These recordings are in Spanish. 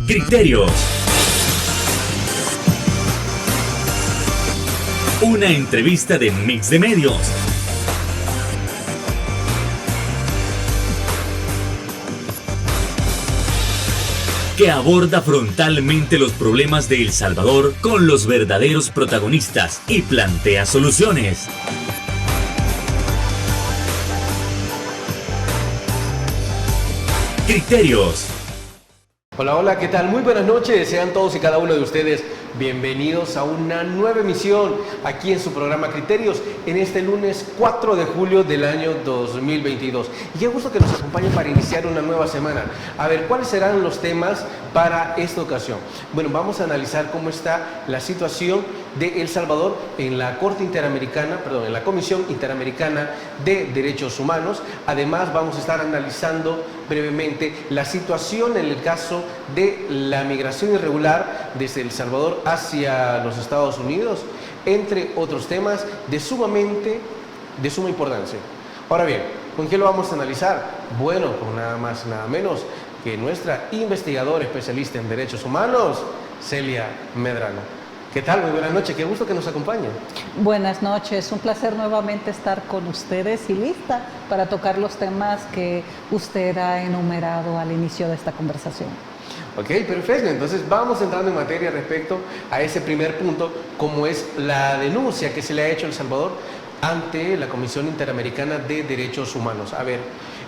Criterios. Una entrevista de Mix de Medios. Que aborda frontalmente los problemas de El Salvador con los verdaderos protagonistas y plantea soluciones. Criterios. Hola, hola, ¿qué tal? Muy buenas noches, sean todos y cada uno de ustedes bienvenidos a una nueva emisión aquí en su programa Criterios en este lunes 4 de julio del año 2022. Y qué gusto que nos acompañen para iniciar una nueva semana. A ver, ¿cuáles serán los temas para esta ocasión? Bueno, vamos a analizar cómo está la situación de El Salvador en la en la Comisión Interamericana de Derechos Humanos. Además, vamos a estar analizando brevemente la situación en el caso de la migración irregular desde El Salvador hacia los Estados Unidos, entre otros temas de suma importancia. Ahora bien, ¿con qué lo vamos a analizar? Bueno, con nada más, nada menos que nuestra investigadora especialista en derechos humanos, Celia Medrano. ¿Qué tal? Muy buenas noches, qué gusto que nos acompañe. Buenas noches, un placer nuevamente estar con ustedes y lista para tocar los temas que usted ha enumerado al inicio de esta conversación. Ok, perfecto. Entonces vamos entrando en materia respecto a ese primer punto, como es la denuncia que se le ha hecho a El Salvador ante la Comisión Interamericana de Derechos Humanos. A ver,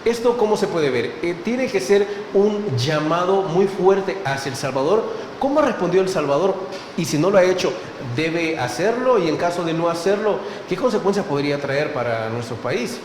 ¿esto cómo se puede ver? Tiene que ser un llamado muy fuerte hacia El Salvador. ¿Cómo respondió El Salvador? Y si no lo ha hecho, ¿debe hacerlo? Y en caso de no hacerlo, ¿qué consecuencias podría traer para nuestro país?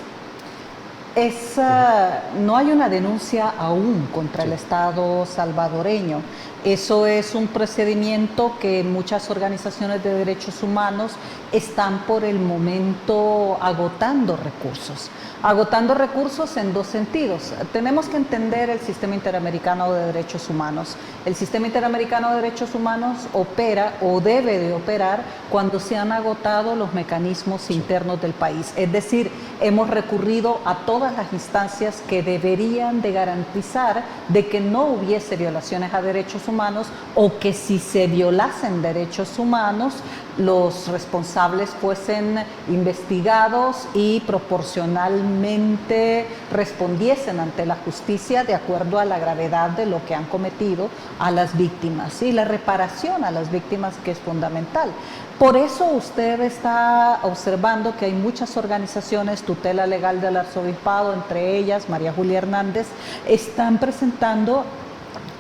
No hay una denuncia aún contra el Estado salvadoreño. Eso es un procedimiento que muchas organizaciones de derechos humanos están por el momento agotando recursos. Agotando recursos en dos sentidos. Tenemos que entender el Sistema Interamericano de Derechos Humanos. El Sistema Interamericano de Derechos Humanos opera o debe de operar cuando se han agotado los mecanismos internos del país. Es decir, hemos recurrido a todas las instancias que deberían de garantizar de que no hubiese violaciones a derechos humanos o que si se violasen derechos humanos, los responsables fuesen investigados y proporcionalmente respondiesen ante la justicia de acuerdo a la gravedad de lo que han cometido a las víctimas y la reparación a las víctimas, que es fundamental. Por eso usted está observando que hay muchas organizaciones, Tutela Legal del Arzobispado, entre ellas María Julia Hernández, están presentando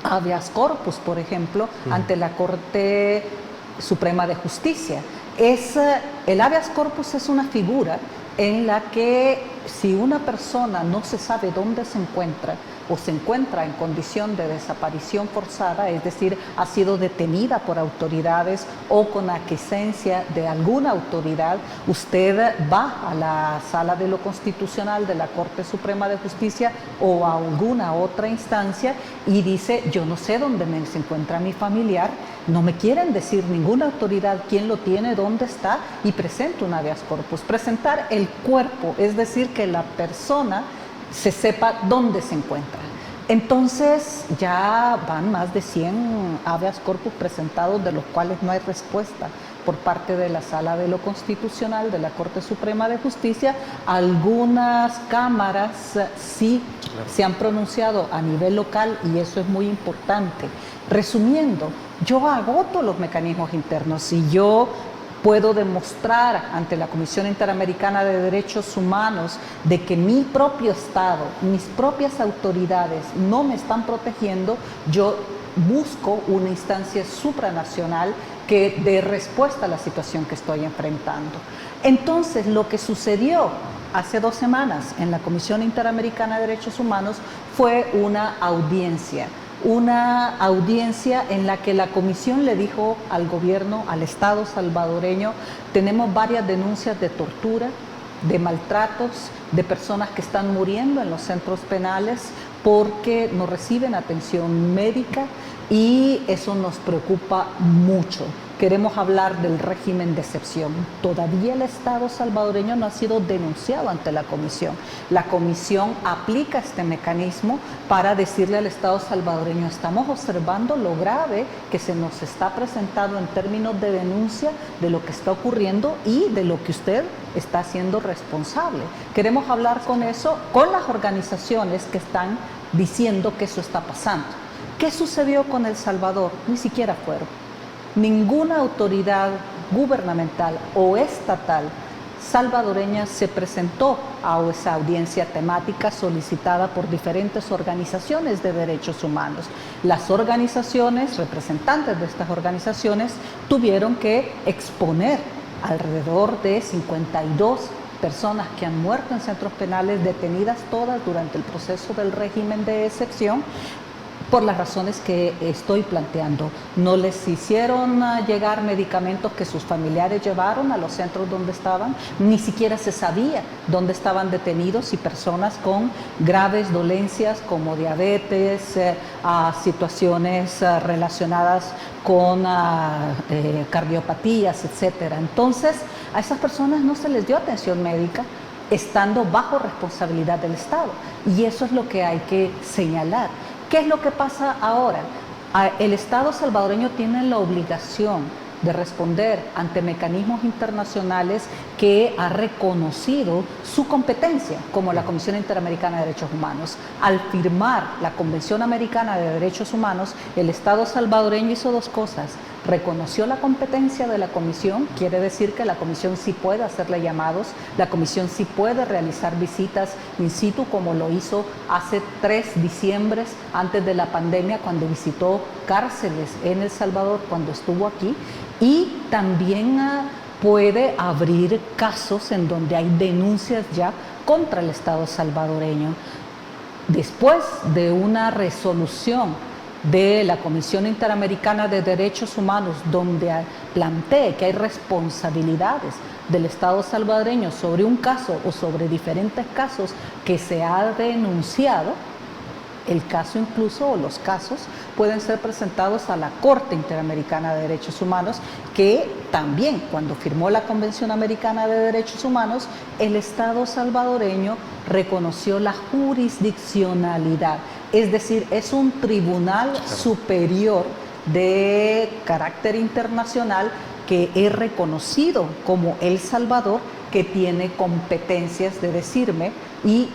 habeas corpus, por ejemplo, ante la Corte Suprema de Justicia. El habeas corpus es una figura en la que si una persona no se sabe dónde se encuentra o se encuentra en condición de desaparición forzada, es decir, ha sido detenida por autoridades o con aquiescencia de alguna autoridad, usted va a la Sala de lo Constitucional de la Corte Suprema de Justicia o a alguna otra instancia y dice: yo no sé dónde se encuentra mi familiar, no me quieren decir ninguna autoridad quién lo tiene, dónde está, y presenta un habeas corpus. Presentar el cuerpo, es decir, que la persona se sepa dónde se encuentra. Entonces ya van más de 100 habeas corpus presentados, de los cuales no hay respuesta por parte de la Sala de lo Constitucional de la Corte Suprema de Justicia. Algunas cámaras sí se han pronunciado a nivel local y eso es muy importante. Resumiendo, yo agoto los mecanismos internos y yo puedo demostrar ante la Comisión Interamericana de Derechos Humanos de que mi propio Estado, mis propias autoridades no me están protegiendo, yo busco una instancia supranacional que dé respuesta a la situación que estoy enfrentando. Entonces, lo que sucedió hace 2 semanas en la Comisión Interamericana de Derechos Humanos fue una audiencia en la que la comisión le dijo al gobierno, al Estado salvadoreño: tenemos varias denuncias de tortura, de maltratos, de personas que están muriendo en los centros penales porque no reciben atención médica y eso nos preocupa mucho. queremos hablar del régimen de excepción. Todavía el Estado salvadoreño no ha sido denunciado ante la Comisión. La Comisión aplica este mecanismo para decirle al Estado salvadoreño: estamos observando lo grave que se nos está presentando en términos de denuncia de lo que está ocurriendo y de lo que usted está siendo responsable. Queremos hablar con eso, con las organizaciones que están diciendo que eso está pasando. ¿Qué sucedió con El Salvador? Ni siquiera fueron. Ninguna autoridad gubernamental o estatal salvadoreña se presentó a esa audiencia temática solicitada por diferentes organizaciones de derechos humanos. Las organizaciones, representantes de estas organizaciones, tuvieron que exponer alrededor de 52 personas que han muerto en centros penales, detenidas todas durante el proceso del régimen de excepción, por las razones que estoy planteando. No les hicieron llegar medicamentos que sus familiares llevaron a los centros donde estaban, ni siquiera se sabía dónde estaban detenidos, y personas con graves dolencias como diabetes, situaciones relacionadas con cardiopatías, etcétera. Entonces, a esas personas no se les dio atención médica, estando bajo responsabilidad del Estado, y eso es lo que hay que señalar. ¿Qué es lo que pasa ahora? El Estado salvadoreño tiene la obligación de responder ante mecanismos internacionales que ha reconocido su competencia, como la Comisión Interamericana de Derechos Humanos. Al firmar la Convención Americana de Derechos Humanos, el Estado salvadoreño hizo dos cosas: reconoció la competencia de la Comisión, quiere decir que la Comisión sí puede hacerle llamados, la Comisión sí puede realizar visitas in situ, como lo hizo hace 3 diciembres antes de la pandemia, cuando visitó cárceles en El Salvador, cuando estuvo aquí, y también puede abrir casos en donde hay denuncias ya contra el Estado salvadoreño. Después de una resolución de la Comisión Interamericana de Derechos Humanos, donde plantee que hay responsabilidades del Estado salvadoreño sobre un caso o sobre diferentes casos que se ha denunciado, el caso incluso, o los casos, pueden ser presentados a la Corte Interamericana de Derechos Humanos, que también, cuando firmó la Convención Americana de Derechos Humanos, el Estado salvadoreño reconoció la jurisdiccionalidad. Es decir, es un tribunal superior de carácter internacional que es reconocido como El Salvador, que tiene competencias de decirme y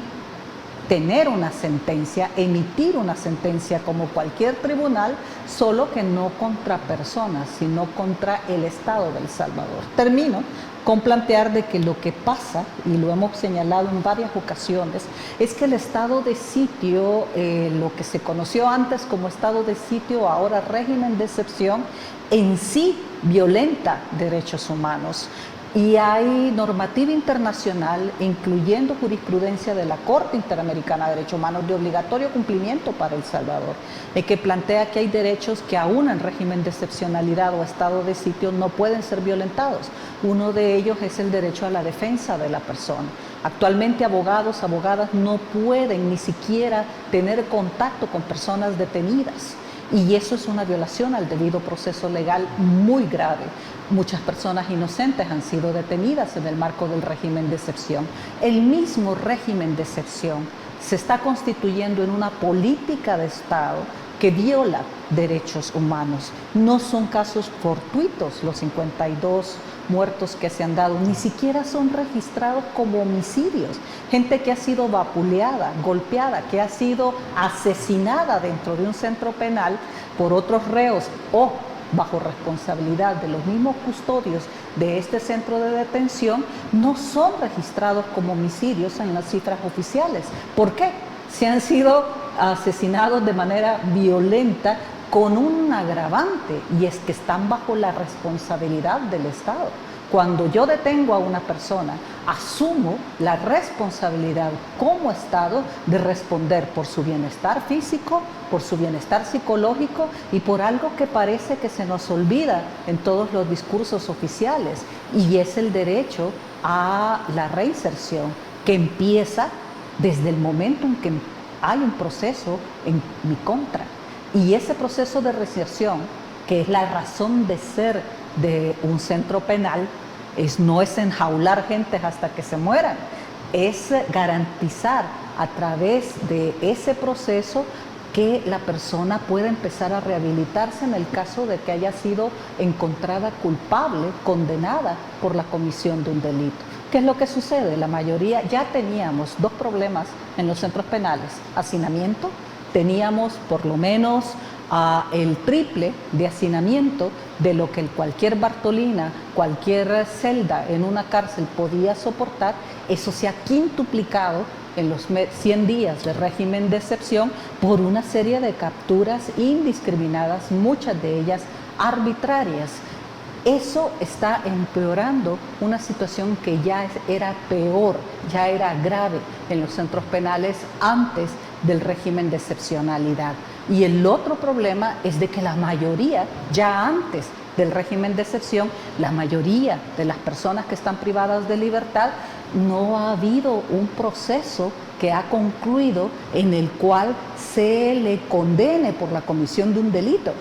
tener una sentencia, emitir una sentencia como cualquier tribunal, solo que no contra personas, sino contra el Estado de El Salvador. Termino con plantear de que lo que pasa, y lo hemos señalado en varias ocasiones, es que el estado de sitio, lo que se conoció antes como estado de sitio, ahora régimen de excepción, en sí violenta derechos humanos. Y hay normativa internacional, incluyendo jurisprudencia de la Corte Interamericana de Derechos Humanos, de obligatorio cumplimiento para El Salvador, que plantea que hay derechos que aún en régimen de excepcionalidad o estado de sitio no pueden ser violentados. Uno de ellos es el derecho a la defensa de la persona. Actualmente abogados, abogadas no pueden ni siquiera tener contacto con personas detenidas. Y eso es una violación al debido proceso legal muy grave. Muchas personas inocentes han sido detenidas en el marco del régimen de excepción. El mismo régimen de excepción se está constituyendo en una política de Estado que viola derechos humanos. No son casos fortuitos los 52 muertos que se han dado, ni siquiera son registrados como homicidios. Gente que ha sido vapuleada, golpeada, que ha sido asesinada dentro de un centro penal por otros reos o bajo responsabilidad de los mismos custodios de este centro de detención, no son registrados como homicidios en las cifras oficiales. ¿Por qué? Se han sido asesinados de manera violenta, con un agravante, y es que están bajo la responsabilidad del Estado. Cuando yo detengo a una persona, asumo la responsabilidad como Estado de responder por su bienestar físico, por su bienestar psicológico y por algo que parece que se nos olvida en todos los discursos oficiales, y es el derecho a la reinserción, que empieza desde el momento en que hay un proceso en mi contra. Y ese proceso de reinserción, que es la razón de ser de un centro penal no es enjaular gente hasta que se mueran, es garantizar a través de ese proceso que la persona pueda empezar a rehabilitarse en el caso de que haya sido encontrada culpable, condenada por la comisión de un delito. ¿Qué es lo que sucede? La mayoría, ya teníamos dos problemas en los centros penales: hacinamiento, teníamos por lo menos el triple de hacinamiento de lo que cualquier Bartolina, cualquier celda en una cárcel podía soportar. Eso se ha quintuplicado en los 100 días de régimen de excepción por una serie de capturas indiscriminadas, muchas de ellas arbitrarias. Eso está empeorando una situación que ya era peor, ya era grave en los centros penales antes del régimen de excepcionalidad. Y el otro problema es de que la mayoría, ya antes del régimen de excepción, la mayoría de las personas que están privadas de libertad, no ha habido un proceso que ha concluido en el cual se le condene por la comisión de un delito.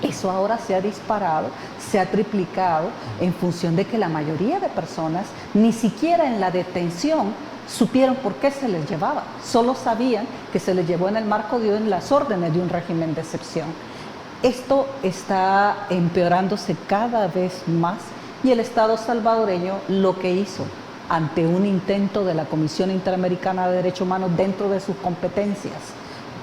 Eso ahora se ha disparado, se ha triplicado en función de que la mayoría de personas ni siquiera en la detención supieron por qué se les llevaba. Solo sabían que se les llevó en el marco de las órdenes de un régimen de excepción. Esto está empeorándose cada vez más y el Estado salvadoreño lo que hizo ante un intento de la Comisión Interamericana de Derechos Humanos dentro de sus competencias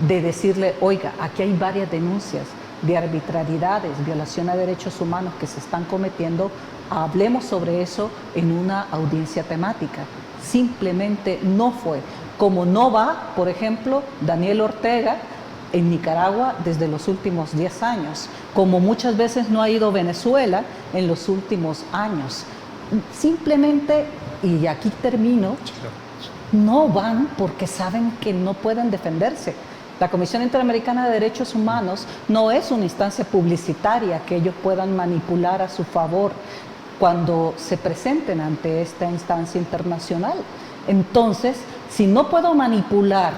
de decirle: oiga, aquí hay varias denuncias de arbitrariedades, violación a derechos humanos que se están cometiendo, hablemos sobre eso en una audiencia temática. Simplemente no fue. Como no va, por ejemplo, Daniel Ortega en Nicaragua desde los últimos 10 años, como muchas veces no ha ido Venezuela en los últimos años. Simplemente, y aquí termino, no van porque saben que no pueden defenderse. La Comisión Interamericana de Derechos Humanos no es una instancia publicitaria que ellos puedan manipular a su favor cuando se presenten ante esta instancia internacional. Entonces, si no puedo manipular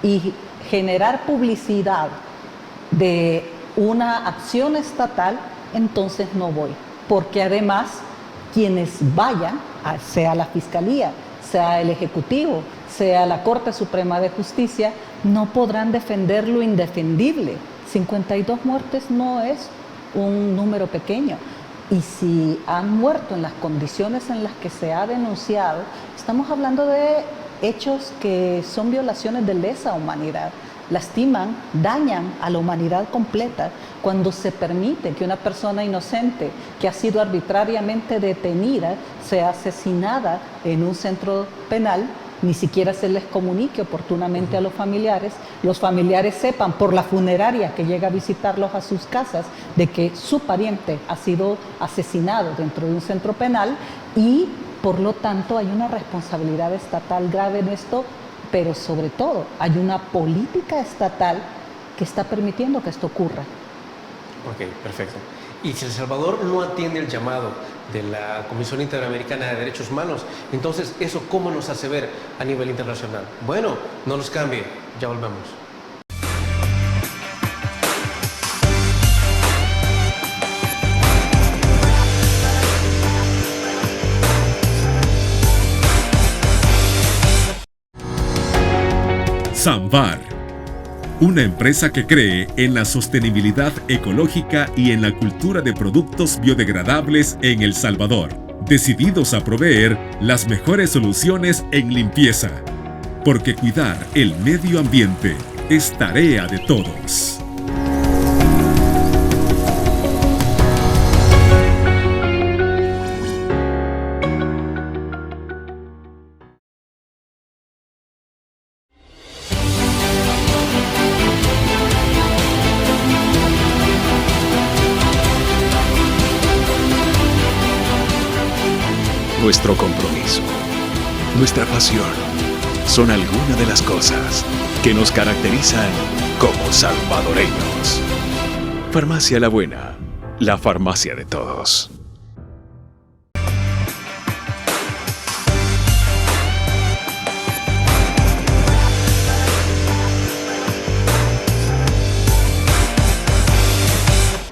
y generar publicidad de una acción estatal, entonces no voy. Porque además, quienes vayan, sea la Fiscalía, sea el Ejecutivo, sea la Corte Suprema de Justicia, no podrán defender lo indefendible. 52 muertes no es un número pequeño. Y si han muerto en las condiciones en las que se ha denunciado, estamos hablando de hechos que son violaciones de lesa humanidad. Lastiman, dañan a la humanidad completa cuando se permite que una persona inocente que ha sido arbitrariamente detenida sea asesinada en un centro penal. Ni siquiera se les comunique oportunamente a los familiares sepan por la funeraria que llega a visitarlos a sus casas de que su pariente ha sido asesinado dentro de un centro penal, y por lo tanto hay una responsabilidad estatal grave en esto, pero sobre todo hay una política estatal que está permitiendo que esto ocurra. Ok, perfecto. Y si El Salvador no atiende el llamado de la Comisión Interamericana de Derechos Humanos, entonces, ¿eso cómo nos hace ver a nivel internacional? Bueno, no nos cambie, ya volvemos. Samvar, una empresa que cree en la sostenibilidad ecológica y en la cultura de productos biodegradables en El Salvador, decididos a proveer las mejores soluciones en limpieza, porque cuidar el medio ambiente es tarea de todos. Nuestro compromiso, nuestra pasión, son algunas de las cosas que nos caracterizan como salvadoreños. Farmacia La Buena, la farmacia de todos.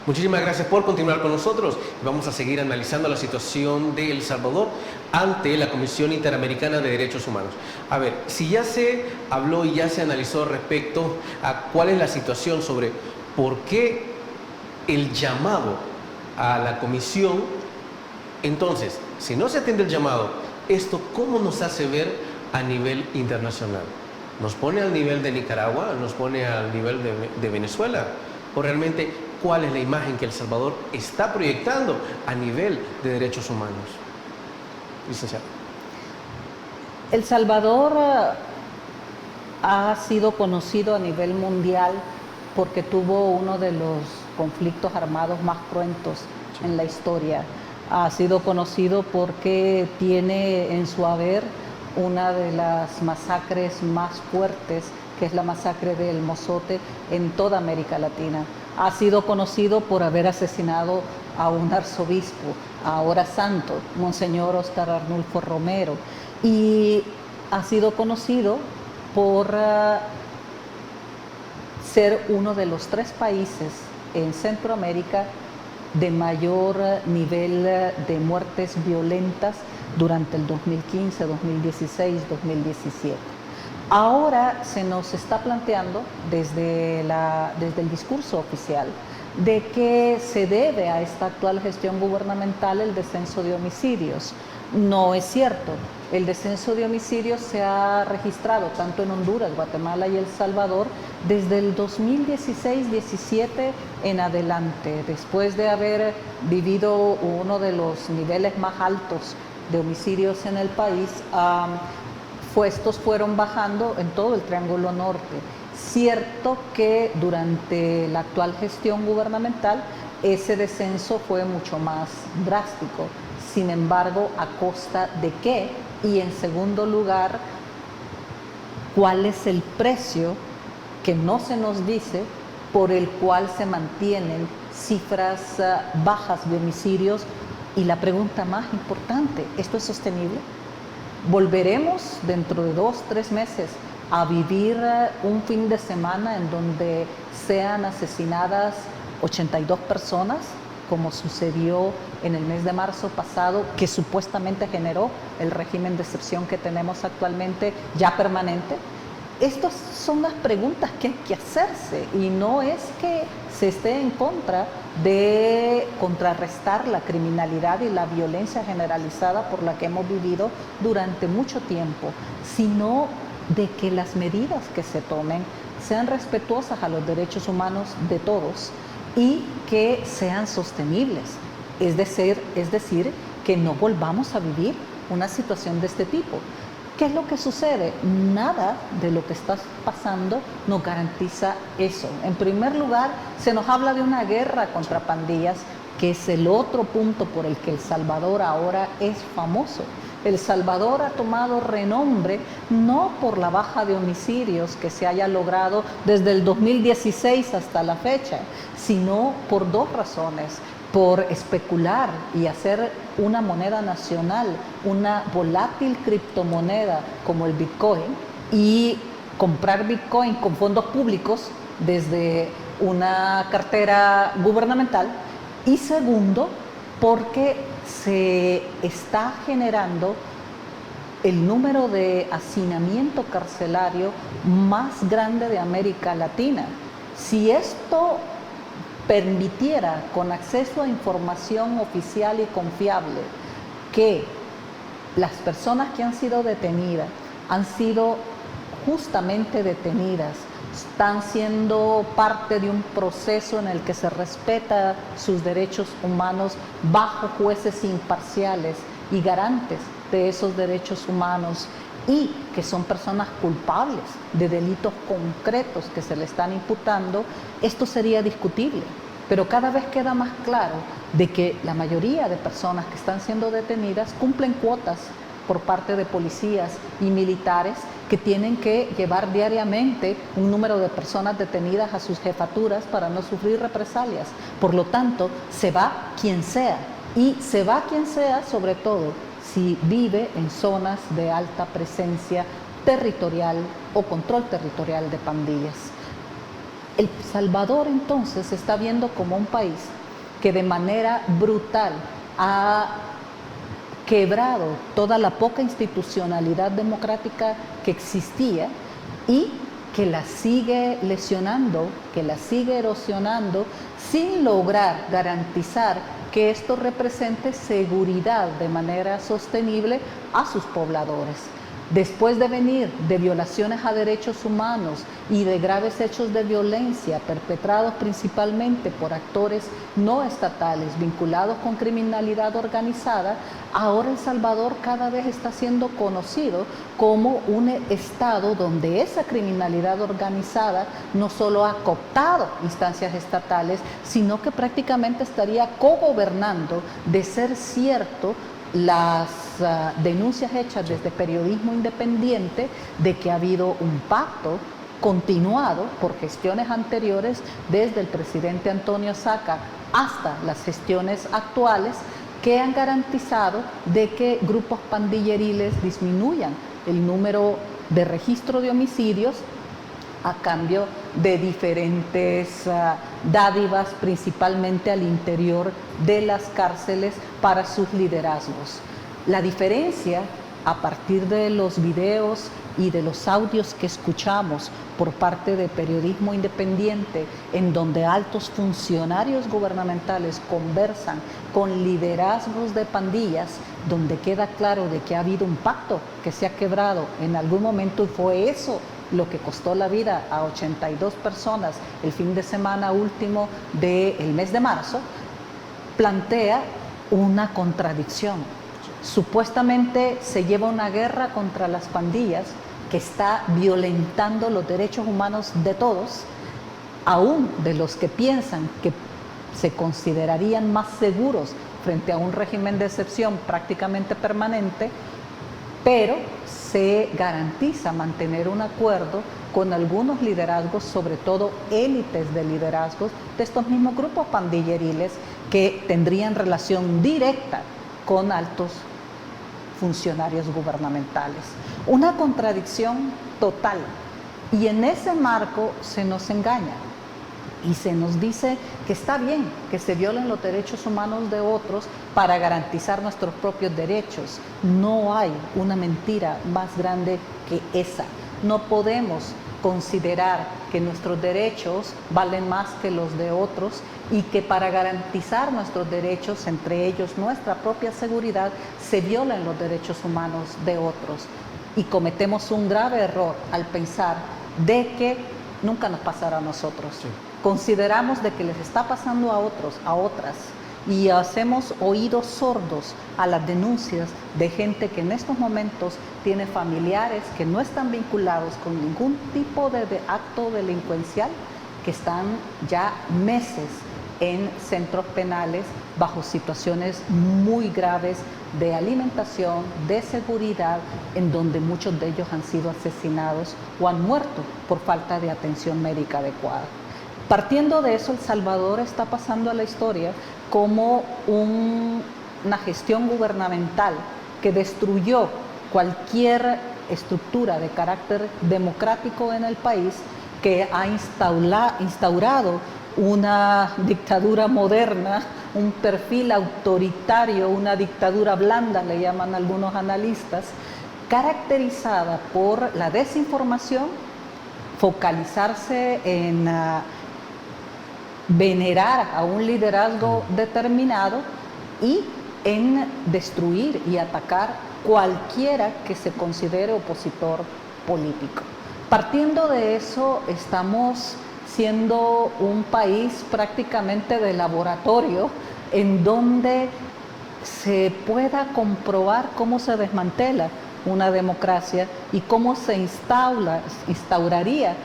Muchísimas gracias por continuar con nosotros. Vamos a seguir analizando la situación de El Salvador ante la Comisión Interamericana de Derechos Humanos. A ver, si ya se habló y ya se analizó respecto a cuál es la situación sobre por qué el llamado a la comisión, entonces, si no se atiende el llamado, ¿esto cómo nos hace ver a nivel internacional? ¿Nos pone al nivel de Nicaragua? ¿Nos pone al nivel de Venezuela? ¿O realmente cuál es la imagen que El Salvador está proyectando a nivel de derechos humanos? Licenciado. El Salvador ha sido conocido a nivel mundial porque tuvo uno de los conflictos armados más cruentos en la historia. Ha sido conocido porque tiene en su haber una de las masacres más fuertes, que es la masacre del Mozote en toda América Latina. Ha sido conocido por haber asesinado a un arzobispo, ahora santo, Monseñor Óscar Arnulfo Romero, y ha sido conocido por ser uno de los 3 países en Centroamérica de mayor nivel de muertes violentas durante el 2015, 2016, 2017. Ahora se nos está planteando desde el discurso oficial de que se debe a esta actual gestión gubernamental el descenso de homicidios. No es cierto. El descenso de homicidios se ha registrado tanto en Honduras, Guatemala y El Salvador desde el 2016-17 en adelante, después de haber vivido uno de los niveles más altos de homicidios en el país. Estos fueron bajando en todo el Triángulo Norte. Cierto que durante la actual gestión gubernamental ese descenso fue mucho más drástico. Sin embargo, ¿a costa de qué? Y en segundo lugar, ¿cuál es el precio que no se nos dice por el cual se mantienen cifras bajas de homicidios? Y la pregunta más importante, ¿esto es sostenible? ¿Volveremos dentro de 2-3 meses a vivir un fin de semana en donde sean asesinadas 82 personas, como sucedió en el mes de marzo pasado, que supuestamente generó el régimen de excepción que tenemos actualmente ya permanente? Estas son las preguntas que hay que hacerse, y no es que se esté en contra de contrarrestar la criminalidad y la violencia generalizada por la que hemos vivido durante mucho tiempo, sino de que las medidas que se tomen sean respetuosas a los derechos humanos de todos y que sean sostenibles. Es decir, que no volvamos a vivir una situación de este tipo. ¿Qué es lo que sucede? Nada de lo que está pasando nos garantiza eso. En primer lugar, se nos habla de una guerra contra pandillas, que es el otro punto por el que El Salvador ahora es famoso. El Salvador ha tomado renombre no por la baja de homicidios que se haya logrado desde el 2016 hasta la fecha, sino por 2 razones. Por especular y hacer una moneda nacional, una volátil criptomoneda como el Bitcoin, y comprar Bitcoin con fondos públicos desde una cartera gubernamental. Y segundo, porque se está generando el número de hacinamiento carcelario más grande de América Latina. Si esto permitiera, con acceso a información oficial y confiable, que las personas que han sido detenidas han sido justamente detenidas, están siendo parte de un proceso en el que se respeta sus derechos humanos bajo jueces imparciales y garantes de esos derechos humanos, y que son personas culpables de delitos concretos que se le están imputando, esto sería discutible. Pero cada vez queda más claro de que la mayoría de personas que están siendo detenidas cumplen cuotas por parte de policías y militares que tienen que llevar diariamente un número de personas detenidas a sus jefaturas para no sufrir represalias. Por lo tanto, se va quien sea, y se va quien sea sobre todo si vive en zonas de alta presencia territorial o control territorial de pandillas. El Salvador entonces se está viendo como un país que de manera brutal ha quebrado toda la poca institucionalidad democrática que existía y que la sigue lesionando, que la sigue erosionando, sin lograr garantizar que esto represente seguridad de manera sostenible a sus pobladores. Después de venir de violaciones a derechos humanos y de graves hechos de violencia perpetrados principalmente por actores no estatales vinculados con criminalidad organizada, ahora El Salvador cada vez está siendo conocido como un estado donde esa criminalidad organizada no solo ha cooptado instancias estatales, sino que prácticamente estaría cogobernando, de ser cierto las denuncias hechas desde periodismo independiente de que ha habido un pacto continuado por gestiones anteriores desde el presidente Antonio Saca hasta las gestiones actuales que han garantizado de que grupos pandilleriles disminuyan el número de registro de homicidios a cambio de diferentes dádivas, principalmente al interior de las cárceles para sus liderazgos. La diferencia, a partir de los videos y de los audios que escuchamos por parte de periodismo independiente, en donde altos funcionarios gubernamentales conversan con liderazgos de pandillas, donde queda claro de que ha habido un pacto que se ha quebrado en algún momento, y fue eso lo que costó la vida a 82 personas el fin de semana último del mes de marzo, plantea una contradicción. Supuestamente se lleva una guerra contra las pandillas que está violentando los derechos humanos de todos, aún de los que piensan que se considerarían más seguros frente a un régimen de excepción prácticamente permanente, pero se garantiza mantener un acuerdo con algunos liderazgos, sobre todo élites de liderazgos de estos mismos grupos pandilleriles que tendrían relación directa con altos funcionarios gubernamentales. Una contradicción total. Y en ese marco se nos engaña y se nos dice que está bien que se violen los derechos humanos de otros para garantizar nuestros propios derechos. No hay una mentira más grande que esa. No podemos considerar que nuestros derechos valen más que los de otros y que para garantizar nuestros derechos, entre ellos nuestra propia seguridad, se violan los derechos humanos de otros. Y cometemos un grave error al pensar de que nunca nos pasará a nosotros. Sí. Consideramos de que les está pasando a otros, a otras, y hacemos oídos sordos a las denuncias de gente que en estos momentos tiene familiares que no están vinculados con ningún tipo de acto delincuencial, que están ya meses en centros penales bajo situaciones muy graves de alimentación, de seguridad, en donde muchos de ellos han sido asesinados o han muerto por falta de atención médica adecuada. Partiendo de eso, El Salvador está pasando a la historia como una gestión gubernamental que destruyó cualquier estructura de carácter democrático en el país, que ha instaurado una dictadura moderna, un perfil autoritario, una dictadura blanda, le llaman algunos analistas, caracterizada por la desinformación, focalizarse en venerar a un liderazgo determinado y en destruir y atacar cualquiera que se considere opositor político. Partiendo de eso, estamos siendo un país prácticamente de laboratorio en donde se pueda comprobar cómo se desmantela una democracia y cómo se instauraría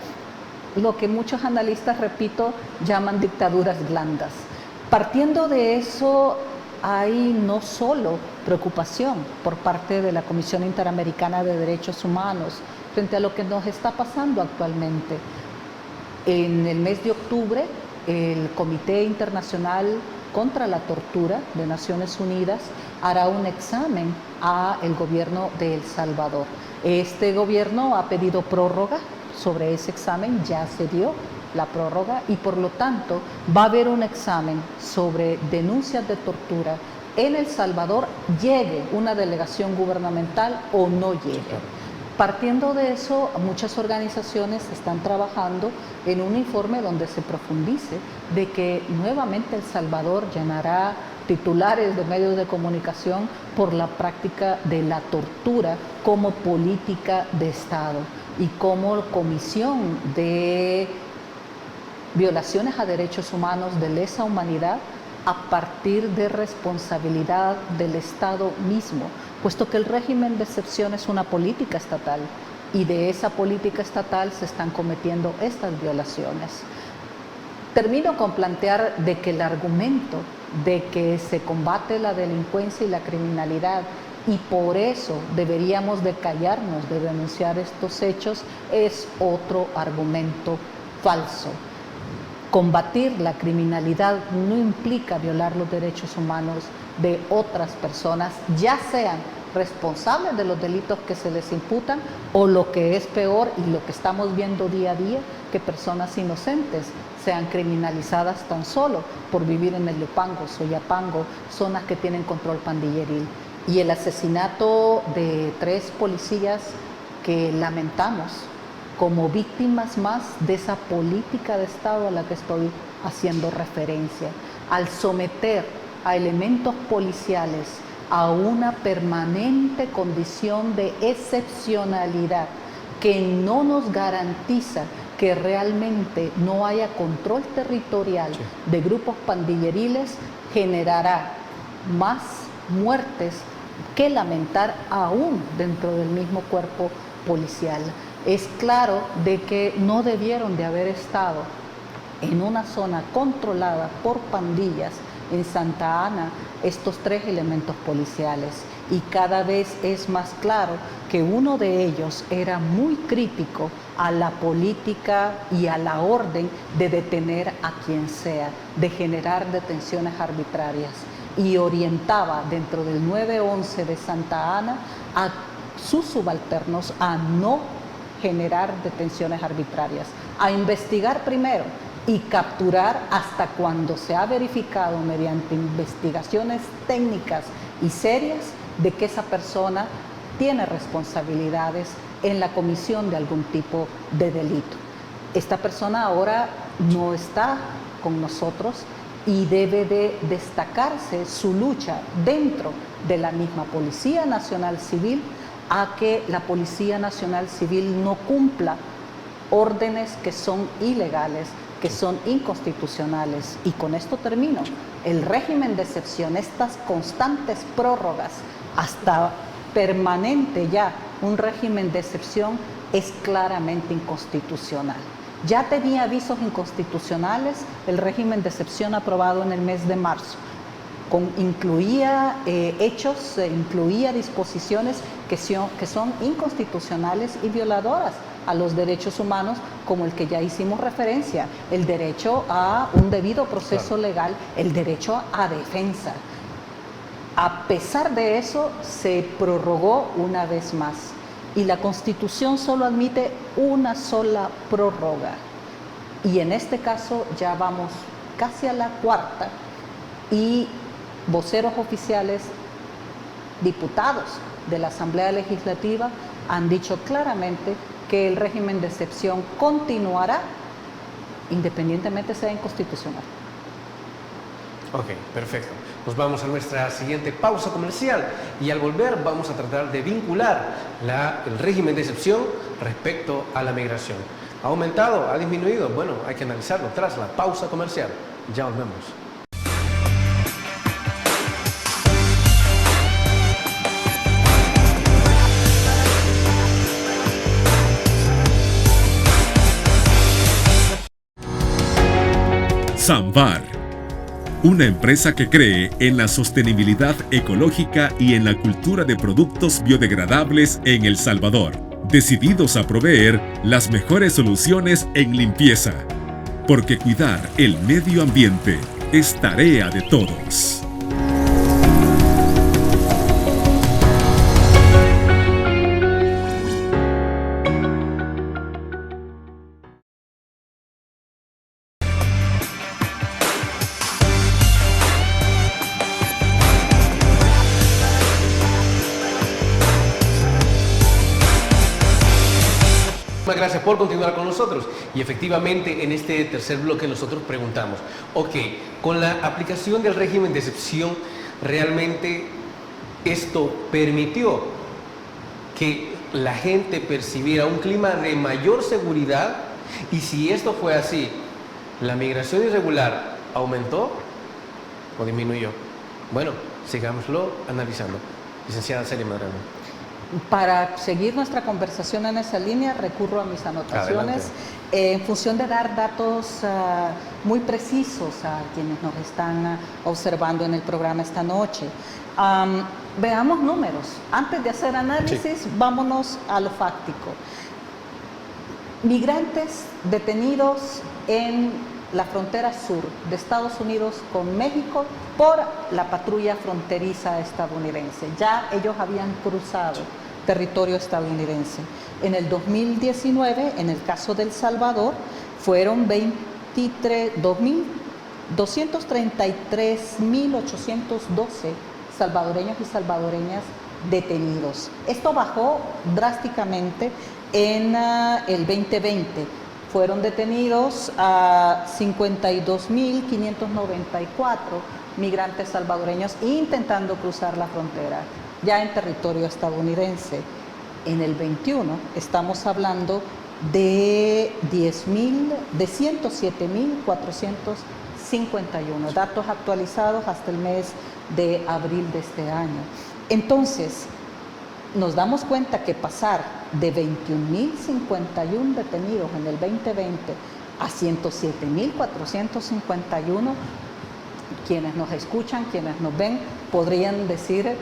lo que muchos analistas, repito, llaman dictaduras blandas. Partiendo de eso, hay no solo preocupación por parte de la Comisión Interamericana de Derechos Humanos frente a lo que nos está pasando actualmente. En el mes de octubre, el Comité Internacional contra la Tortura de Naciones Unidas hará un examen al gobierno de El Salvador. Este gobierno ha pedido prórroga sobre ese examen, ya se dio la prórroga y por lo tanto va a haber un examen sobre denuncias de tortura en El Salvador, llegue una delegación gubernamental o no llegue. Partiendo de eso, muchas organizaciones están trabajando en un informe donde se profundice de que nuevamente El Salvador llenará titulares de medios de comunicación por la práctica de la tortura como política de Estado y como comisión de violaciones a derechos humanos de lesa humanidad a partir de responsabilidad del Estado mismo, puesto que el régimen de excepción es una política estatal y de esa política estatal se están cometiendo estas violaciones. Termino con plantear de que el argumento de que se combate la delincuencia y la criminalidad y por eso deberíamos de callarnos de denunciar estos hechos es otro argumento falso. Combatir la criminalidad no implica violar los derechos humanos de otras personas, ya sean responsables de los delitos que se les imputan o lo que es peor y lo que estamos viendo día a día, que personas inocentes sean criminalizadas tan solo por vivir en el Lupango, Soyapango, zonas que tienen control pandilleril. Y el asesinato de 3 policías que lamentamos como víctimas más de esa política de Estado a la que estoy haciendo referencia, al someter a elementos policiales a una permanente condición de excepcionalidad que no nos garantiza que realmente no haya control territorial de grupos pandilleriles, generará más muertes que lamentar aún dentro del mismo cuerpo policial. Es claro de que no debieron de haber estado en una zona controlada por pandillas en Santa Ana estos 3 elementos policiales y cada vez es más claro que uno de ellos era muy crítico a la política y a la orden de detener a quien sea, de generar detenciones arbitrarias y orientaba dentro del 911 de Santa Ana a sus subalternos a no generar detenciones arbitrarias, a investigar primero y capturar hasta cuando se ha verificado mediante investigaciones técnicas y serias de que esa persona tiene responsabilidades en la comisión de algún tipo de delito. Esta persona ahora no está con nosotros y debe de destacarse su lucha dentro de la misma Policía Nacional Civil a que la Policía Nacional Civil no cumpla órdenes que son ilegales, que son inconstitucionales. Y con esto termino. El régimen de excepción, estas constantes prórrogas, hasta permanente ya un régimen de excepción, es claramente inconstitucional. Ya tenía avisos inconstitucionales el régimen de excepción aprobado en el mes de marzo. Incluía hechos, incluía disposiciones que son inconstitucionales y violadoras a los derechos humanos, como el que ya hicimos referencia, el derecho a un debido proceso legal, el derecho a defensa. A pesar de eso, se prorrogó una vez más y la Constitución solo admite una sola prórroga. Y en este caso ya vamos casi a la 4ª y voceros oficiales, diputados de la Asamblea Legislativa han dicho claramente que el régimen de excepción continuará independientemente sea inconstitucional. Ok, perfecto. Nos vamos a nuestra siguiente pausa comercial y al volver vamos a tratar de vincular el régimen de excepción respecto a la migración. ¿Ha aumentado? ¿Ha disminuido? Bueno, hay que analizarlo tras la pausa comercial. Ya volvemos. Samvar, una empresa que cree en la sostenibilidad ecológica y en la cultura de productos biodegradables en El Salvador, decididos a proveer las mejores soluciones en limpieza, porque cuidar el medio ambiente es tarea de todos. muchísimas gracias por continuar con nosotros. Y efectivamente, en este tercer bloque nosotros preguntamos, ok, con la aplicación del régimen de excepción, ¿realmente esto permitió que la gente percibiera un clima de mayor seguridad? Y si esto fue así, ¿la migración irregular aumentó o disminuyó? Bueno, sigámoslo analizando. Licenciada Celia Medrano. Para seguir nuestra conversación en esa línea, recurro a mis anotaciones en función de dar datos muy precisos a quienes nos están observando en el programa esta noche. Veamos números. Antes de hacer análisis, vámonos a lo fáctico. Migrantes detenidos en la frontera sur de Estados Unidos con México por la patrulla fronteriza estadounidense. Ya ellos habían cruzado territorio estadounidense. En el 2019, en el caso de El Salvador, fueron 233.812 salvadoreños y salvadoreñas detenidos. Esto bajó drásticamente en el 2020. Fueron detenidos a 52.594 migrantes salvadoreños intentando cruzar la frontera, ya en territorio estadounidense. En el 21 estamos hablando de 107.451, datos actualizados hasta el mes de abril de este año. Entonces, nos damos cuenta que pasar de 21.051 detenidos en el 2020 a 107.451, quienes nos escuchan, quienes nos ven, podrían decir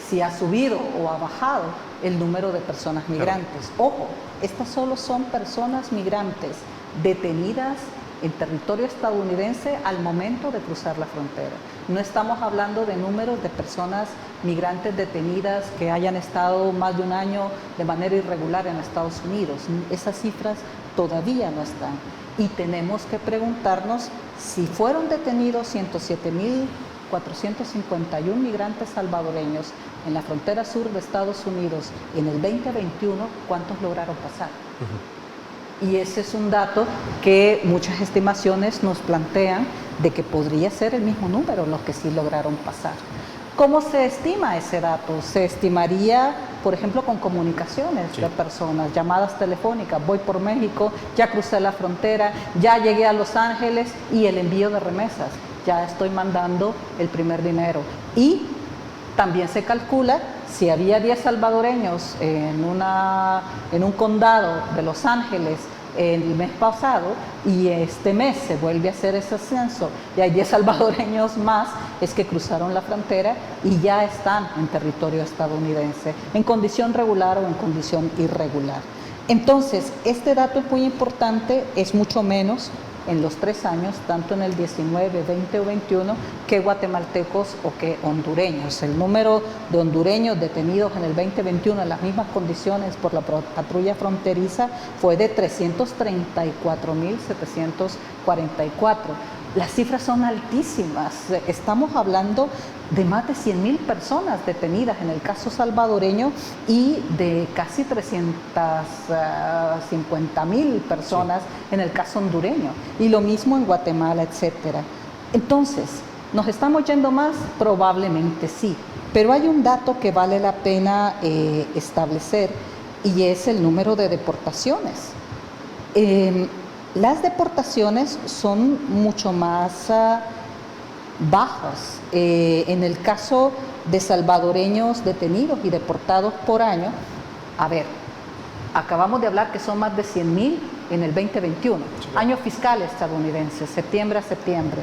si ha subido o ha bajado el número de personas migrantes. Ojo, estas solo son personas migrantes detenidas en territorio estadounidense al momento de cruzar la frontera. No estamos hablando de números de personas migrantes detenidas que hayan estado más de un año de manera irregular en Estados Unidos. Esas cifras todavía no están. Y tenemos que preguntarnos si fueron detenidos 107.451 migrantes salvadoreños en la frontera sur de Estados Unidos en el 2021, ¿cuántos lograron pasar? Y ese es un dato que muchas estimaciones nos plantean de que podría ser el mismo número los que sí lograron pasar. ¿Cómo se estima ese dato? Se estimaría, por ejemplo, con comunicaciones de personas, llamadas telefónicas. Voy por México, ya crucé la frontera, ya llegué a Los Ángeles y el envío de remesas. Ya estoy mandando el primer dinero. Y también se calcula si había 10 salvadoreños en un condado de Los Ángeles el mes pasado y este mes se vuelve a hacer ese censo y hay 10 salvadoreños más, es que cruzaron la frontera y ya están en territorio estadounidense, en condición regular o en condición irregular. Entonces, este dato es muy importante, es mucho menos en los 3 años, tanto en el 19, 20 o 21, que guatemaltecos o que hondureños. El número de hondureños detenidos en el 2021 en las mismas condiciones por la patrulla fronteriza fue de 334.744. Las cifras son altísimas. Estamos hablando de más de 100.000 personas detenidas en el caso salvadoreño y de casi 350.000 personas en el caso hondureño. Y lo mismo en Guatemala, etcétera. Entonces, ¿nos estamos yendo más? Probablemente sí. Pero hay un dato que vale la pena establecer y es el número de deportaciones. Las deportaciones son mucho más bajas. En el caso de salvadoreños detenidos y deportados por año, a ver, acabamos de hablar que son más de 100.000 en el 2021, año fiscal estadounidense, septiembre a septiembre.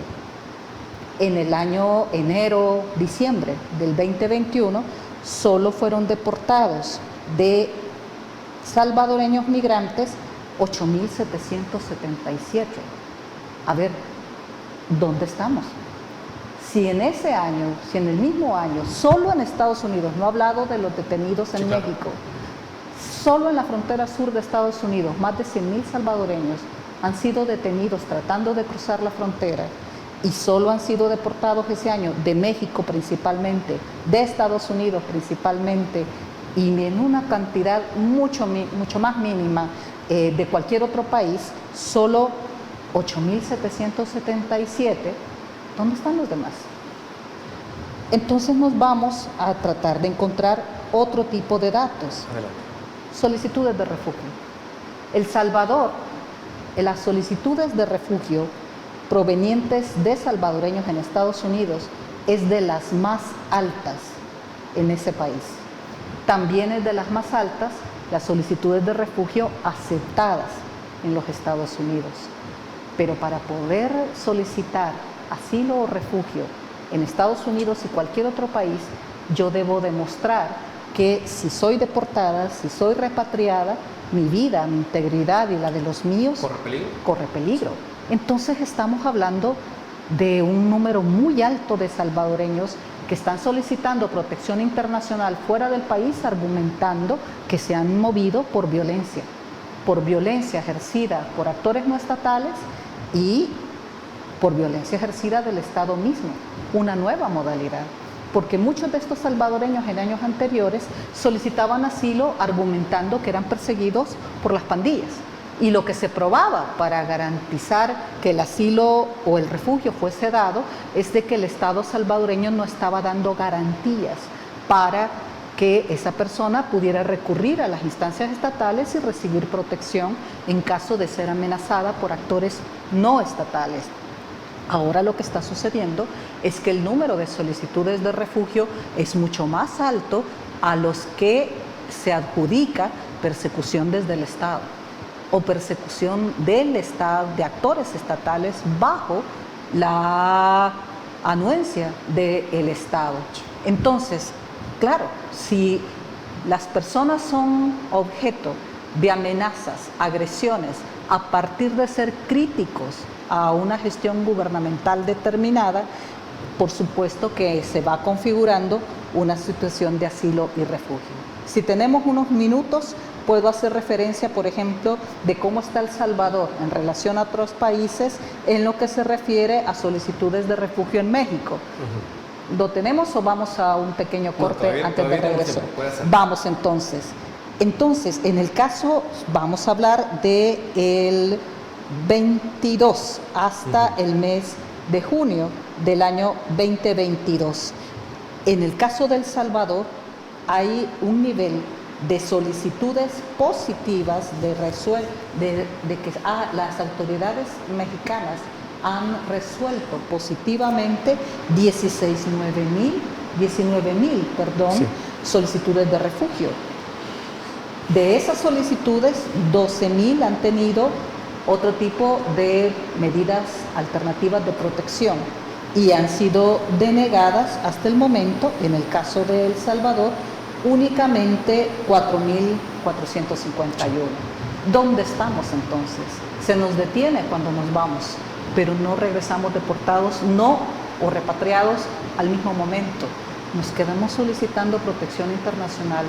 En el año enero-diciembre del 2021, solo fueron deportados de salvadoreños migrantes 8.777. A ver, ¿dónde estamos? Si en ese año, si en el mismo año, solo en Estados Unidos, no he hablado de los detenidos en México, solo en la frontera sur de Estados Unidos, más de 100.000 salvadoreños han sido detenidos tratando de cruzar la frontera y solo han sido deportados ese año de México principalmente, de Estados Unidos principalmente, y en una cantidad mucho más mínima de cualquier otro país, solo 8.777. ¿Dónde están los demás? Entonces nos vamos a tratar de encontrar otro tipo de datos. Adelante. Solicitudes de refugio. El Salvador, las solicitudes de refugio provenientes de salvadoreños en Estados Unidos es de las más altas en ese país. También es de las más altas las solicitudes de refugio aceptadas en los Estados Unidos. Pero para poder solicitar asilo o refugio en Estados Unidos y cualquier otro país, yo debo demostrar que si soy deportada, si soy repatriada, mi vida, mi integridad y la de los míos ¿Corre peligro? corre peligro. Entonces estamos hablando de un número muy alto de salvadoreños que están solicitando protección internacional fuera del país, argumentando que se han movido por violencia ejercida por actores no estatales y por violencia ejercida del Estado mismo, una nueva modalidad. Porque muchos de estos salvadoreños en años anteriores solicitaban asilo argumentando que eran perseguidos por las pandillas. Y lo que se probaba para garantizar que el asilo o el refugio fuese dado es de que el Estado salvadoreño no estaba dando garantías para que esa persona pudiera recurrir a las instancias estatales y recibir protección en caso de ser amenazada por actores no estatales. Ahora lo que está sucediendo es que el número de solicitudes de refugio es mucho más alto a los que se adjudica persecución desde el Estado o persecución del Estado, de actores estatales bajo la anuencia del Estado. Entonces, claro, si las personas son objeto de amenazas, agresiones, a partir de ser críticos a una gestión gubernamental determinada, por supuesto que se va configurando una situación de asilo y refugio. Si tenemos unos minutos, puedo hacer referencia, por ejemplo, de cómo está El Salvador en relación a otros países en lo que se refiere a solicitudes de refugio en México. ¿Lo tenemos o vamos a un pequeño corte antes de regreso? Vamos entonces. Entonces, en el caso, vamos a hablar del 22 hasta el mes de junio del año 2022. En el caso de El Salvador, hay un nivel de solicitudes positivas de que las autoridades mexicanas han resuelto positivamente 19,000 solicitudes de refugio. De esas solicitudes, 12,000 han tenido otro tipo de medidas alternativas de protección y han sido denegadas hasta el momento, en el caso de El Salvador, únicamente 4,451. ¿Dónde estamos entonces? Se nos detiene cuando nos vamos, pero no regresamos deportados, o repatriados al mismo momento. Nos quedamos solicitando protección internacional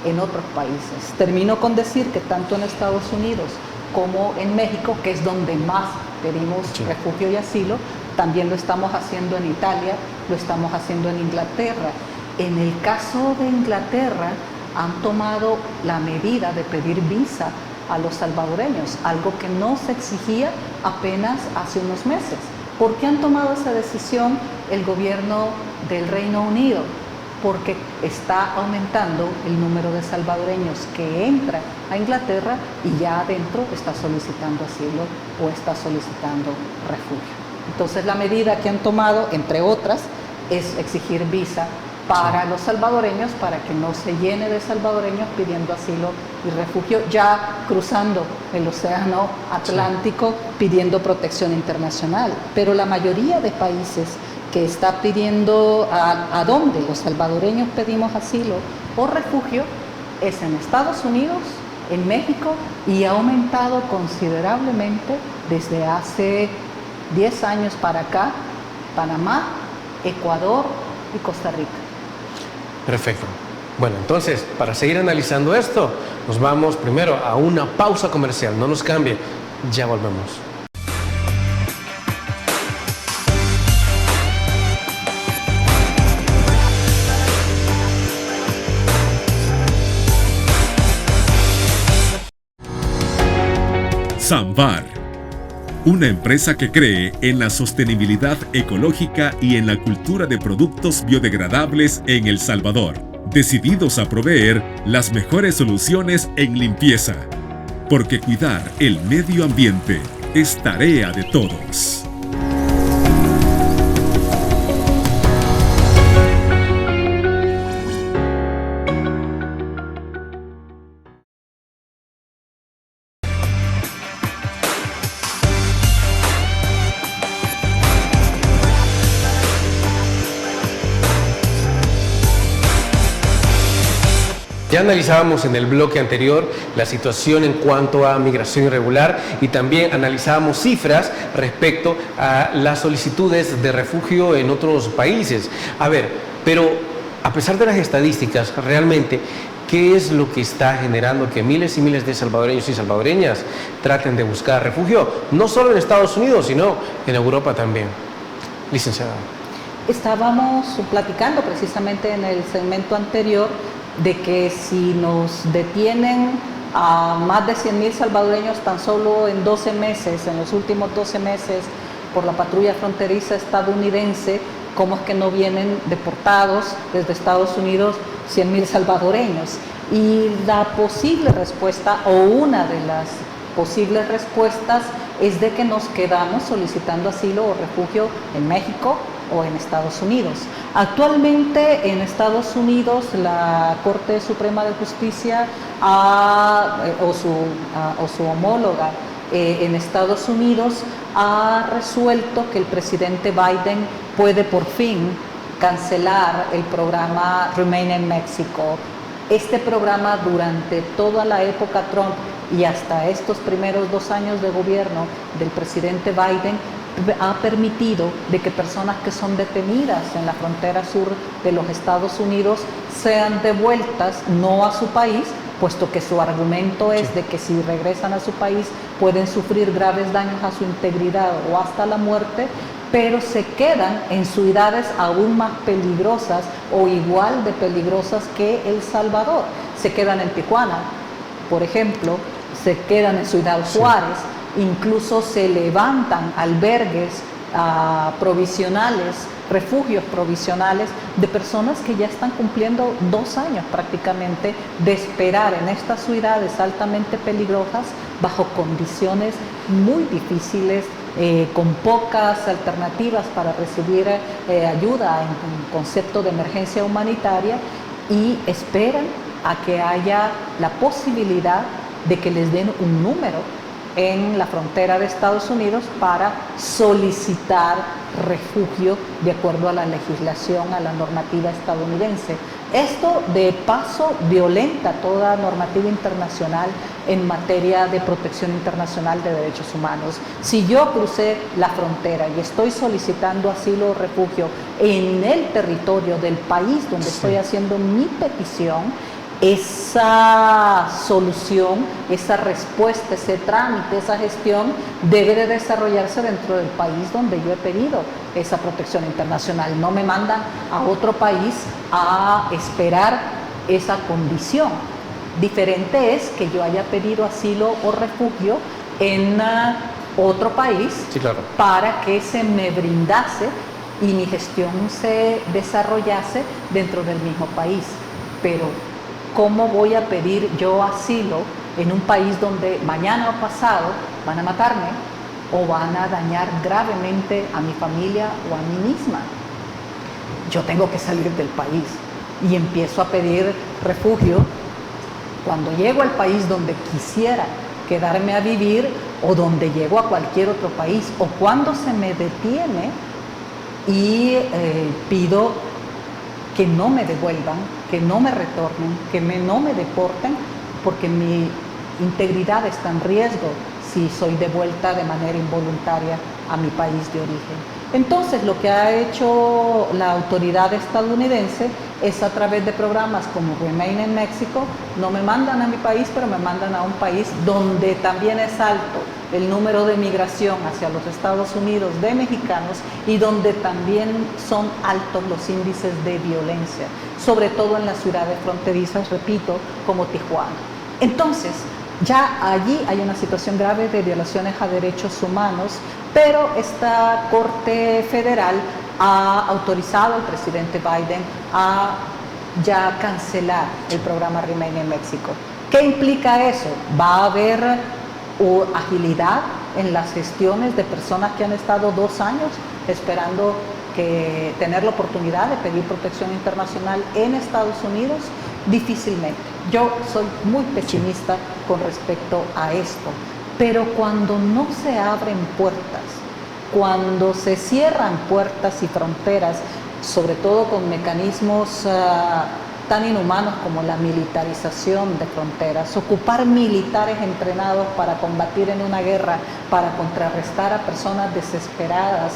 en otros países. Termino con decir que tanto en Estados Unidos como en México, que es donde más pedimos refugio y asilo, también lo estamos haciendo en Italia, lo estamos haciendo en Inglaterra. En el caso de Inglaterra, han tomado la medida de pedir visa a los salvadoreños, algo que no se exigía apenas hace unos meses. ¿Por qué han tomado esa decisión el gobierno del Reino Unido? Porque está aumentando el número de salvadoreños que entra a Inglaterra y ya adentro está solicitando asilo o está solicitando refugio. Entonces la medida que han tomado, entre otras, es exigir visa para los salvadoreños, para que no se llene de salvadoreños pidiendo asilo y refugio, ya cruzando el océano Atlántico pidiendo protección internacional. Pero la mayoría de países que está pidiendo a dónde los salvadoreños pedimos asilo o refugio es en Estados Unidos, en México, y ha aumentado considerablemente desde hace 10 años para acá, Panamá, Ecuador y Costa Rica. Perfecto. Bueno, entonces, para seguir analizando esto, nos vamos primero a una pausa comercial. No nos cambie, ya volvemos. Samvar, una empresa que cree en la sostenibilidad ecológica y en la cultura de productos biodegradables en El Salvador, decididos a proveer las mejores soluciones en limpieza, porque cuidar el medio ambiente es tarea de todos. Ya analizábamos en el bloque anterior la situación en cuanto a migración irregular y también analizábamos cifras respecto a las solicitudes de refugio en otros países. A ver, pero a pesar de las estadísticas, realmente, ¿qué es lo que está generando que miles y miles de salvadoreños y salvadoreñas traten de buscar refugio? No solo en Estados Unidos, sino en Europa también. Licenciada. Estábamos platicando precisamente en el segmento anterior de que si nos detienen a más de 100,000 salvadoreños tan solo en 12 meses, en los últimos 12 meses, por la patrulla fronteriza estadounidense, ¿cómo es que no vienen deportados desde Estados Unidos 100,000 salvadoreños? Y la posible respuesta, o una de las posibles respuestas, es de que nos quedamos solicitando asilo o refugio en México o en Estados Unidos. Actualmente en Estados Unidos la Corte Suprema de Justicia o su homóloga en Estados Unidos ha resuelto que el presidente Biden puede por fin cancelar el programa Remain in Mexico. Este programa durante toda la época Trump y hasta estos primeros 2 años de gobierno del presidente Biden ha permitido de que personas que son detenidas en la frontera sur de los Estados Unidos sean devueltas no a su país, puesto que su argumento es de que si regresan a su país pueden sufrir graves daños a su integridad o hasta la muerte, pero se quedan en ciudades aún más peligrosas o igual de peligrosas que El Salvador. Se quedan en Tijuana, por ejemplo, se quedan en Ciudad Juárez, incluso se levantan albergues provisionales, refugios provisionales de personas que ya están cumpliendo 2 años prácticamente de esperar en estas ciudades altamente peligrosas bajo condiciones muy difíciles, con pocas alternativas para recibir ayuda en concepto de emergencia humanitaria, y esperan a que haya la posibilidad de que les den un número en la frontera de Estados Unidos para solicitar refugio de acuerdo a la legislación, a la normativa estadounidense. Esto de paso violenta toda normativa internacional en materia de protección internacional de derechos humanos. Si yo crucé la frontera y estoy solicitando asilo o refugio en el territorio del país donde estoy haciendo mi petición, esa solución, esa respuesta, ese trámite, esa gestión debe de desarrollarse dentro del país donde yo he pedido esa protección internacional. No me mandan a otro país a esperar esa condición. Diferente es que yo haya pedido asilo o refugio en otro país, para que se me brindase y mi gestión se desarrollase dentro del mismo país. Pero ¿cómo voy a pedir yo asilo en un país donde mañana o pasado van a matarme o van a dañar gravemente a mi familia o a mí misma? Yo tengo que salir del país y empiezo a pedir refugio cuando llego al país donde quisiera quedarme a vivir, o donde llego a cualquier otro país, o cuando se me detiene y pido que no me devuelvan, que no me retornen, que no me deporten, porque mi integridad está en riesgo si soy devuelta de manera involuntaria a mi país de origen. Entonces, lo que ha hecho la autoridad estadounidense es, a través de programas como Remain in Mexico, no me mandan a mi país, pero me mandan a un país donde también es alto el número de migración hacia los Estados Unidos de mexicanos y donde también son altos los índices de violencia, sobre todo en las ciudades fronterizas, repito, como Tijuana. Entonces, Ya allí hay una situación grave de violaciones a derechos humanos, pero esta Corte Federal ha autorizado al presidente Biden a ya cancelar el programa Remain en México. ¿Qué implica eso? Va a haber agilidad en las gestiones de personas que han estado 2 años esperando tener la oportunidad de pedir protección internacional en Estados Unidos. Difícilmente. Yo soy muy pesimista con respecto a esto, pero cuando no se abren puertas, cuando se cierran puertas y fronteras, sobre todo con mecanismos tan inhumanos como la militarización de fronteras, ocupar militares entrenados para combatir en una guerra, para contrarrestar a personas desesperadas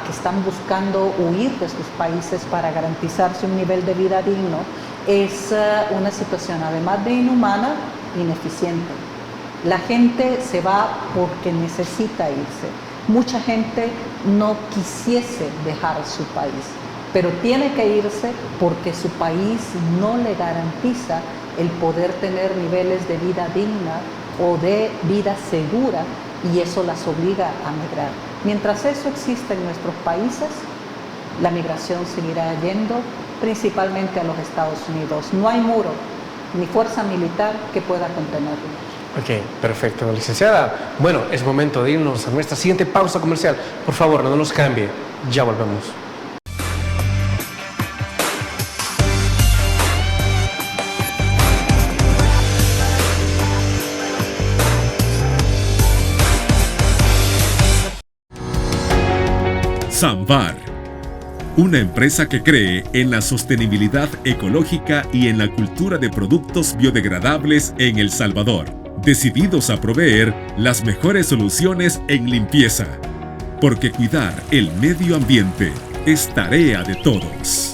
que están buscando huir de sus países para garantizarse un nivel de vida digno, es una situación, además de inhumana, ineficiente. La gente se va porque necesita irse. Mucha gente no quisiese dejar su país, pero tiene que irse porque su país no le garantiza el poder tener niveles de vida digna o de vida segura, y eso las obliga a migrar. Mientras eso existe en nuestros países, la migración seguirá yendo principalmente a los Estados Unidos. No hay muro ni fuerza militar que pueda contenerlo. Ok, perfecto, licenciada. Bueno, es momento de irnos a nuestra siguiente pausa comercial. Por favor, no nos cambie. Ya volvemos. Samvar, una empresa que cree en la sostenibilidad ecológica y en la cultura de productos biodegradables en El Salvador, decididos a proveer las mejores soluciones en limpieza, porque cuidar el medio ambiente es tarea de todos.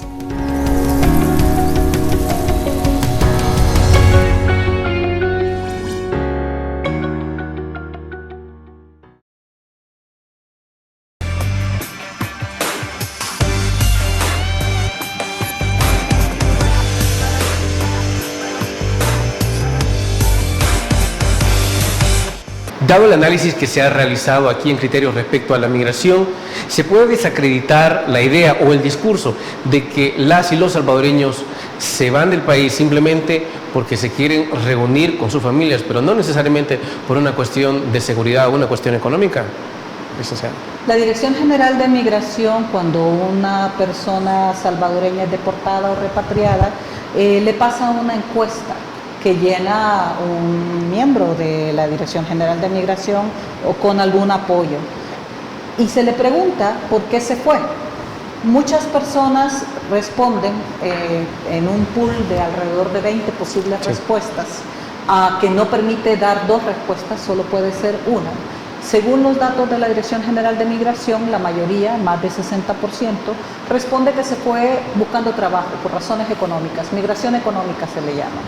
Dado el análisis que se ha realizado aquí en Criterios respecto a la migración, se puede desacreditar la idea o el discurso de que las y los salvadoreños se van del país simplemente porque se quieren reunir con sus familias, pero no necesariamente por una cuestión de seguridad o una cuestión económica. La Dirección General de Migración, cuando una persona salvadoreña es deportada o repatriada, le pasa una encuesta que llena un miembro de la Dirección General de Migración o con algún apoyo. Y se le pregunta por qué se fue. Muchas personas responden en un pool de alrededor de 20 posibles respuestas, que no permite dar 2 respuestas, solo puede ser una. Según los datos de la Dirección General de Migración, la mayoría, más de 60%, responde que se fue buscando trabajo por razones económicas, migración económica se le llama.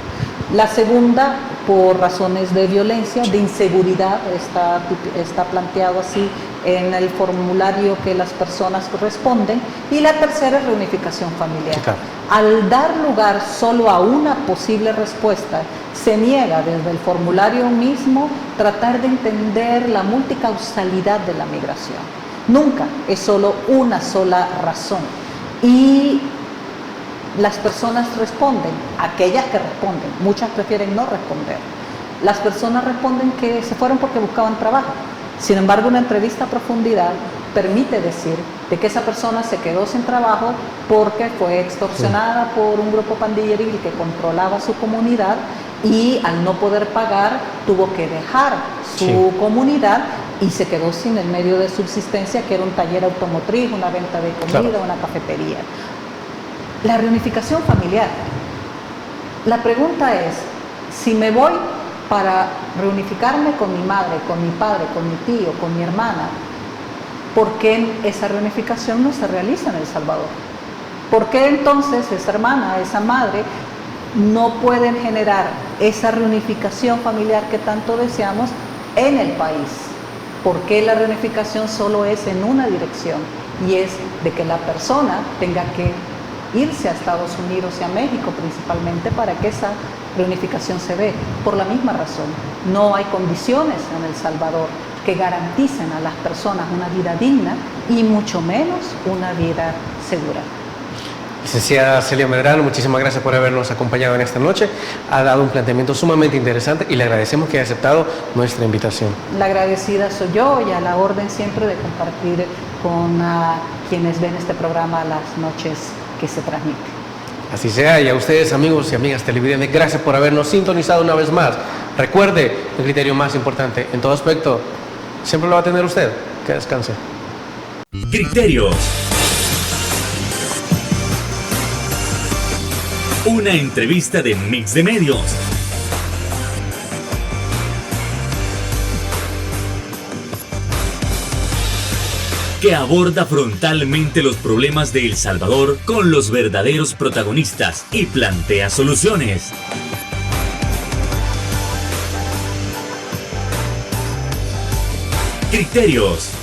La segunda, por razones de violencia, de inseguridad, está planteado así en el formulario que las personas responden. Y la tercera es reunificación familiar. Claro. Al dar lugar solo a una posible respuesta, se niega desde el formulario mismo tratar de entender la multicausalidad de la migración. Nunca es solo una sola razón. Y las personas responden, aquellas que responden, muchas prefieren no responder. Las personas responden que se fueron porque buscaban trabajo. Sin embargo, una entrevista a profundidad permite decir de que esa persona se quedó sin trabajo porque fue extorsionada por un grupo pandilleril que controlaba su comunidad y al no poder pagar tuvo que dejar su comunidad y se quedó sin el medio de subsistencia, que era un taller automotriz, una venta de comida, una cafetería. La reunificación familiar. La pregunta es, si me voy para reunificarme con mi madre, con mi padre, con mi tío, con mi hermana, ¿por qué esa reunificación no se realiza en El Salvador? ¿Por qué entonces esa hermana, esa madre, no pueden generar esa reunificación familiar que tanto deseamos en el país? ¿Por qué la reunificación solo es en una dirección? Y es de que la persona tenga que irse a Estados Unidos y a México principalmente para que esa reunificación se dé. Por la misma razón, no hay condiciones en El Salvador que garanticen a las personas una vida digna y mucho menos una vida segura. Licenciada Celia Medrano, muchísimas gracias por habernos acompañado en esta noche. Ha dado un planteamiento sumamente interesante y le agradecemos que haya aceptado nuestra invitación. La agradecida soy yo y a la orden siempre de compartir con quienes ven este programa las noches que se transmite. Así sea, y a ustedes, amigos y amigas televidentes, gracias por habernos sintonizado una vez más. Recuerde, el criterio más importante en todo aspecto siempre lo va a tener usted. Que descanse. Criterios. Una entrevista de Mix de Medios. Que aborda frontalmente los problemas de El Salvador con los verdaderos protagonistas y plantea soluciones. Criterios.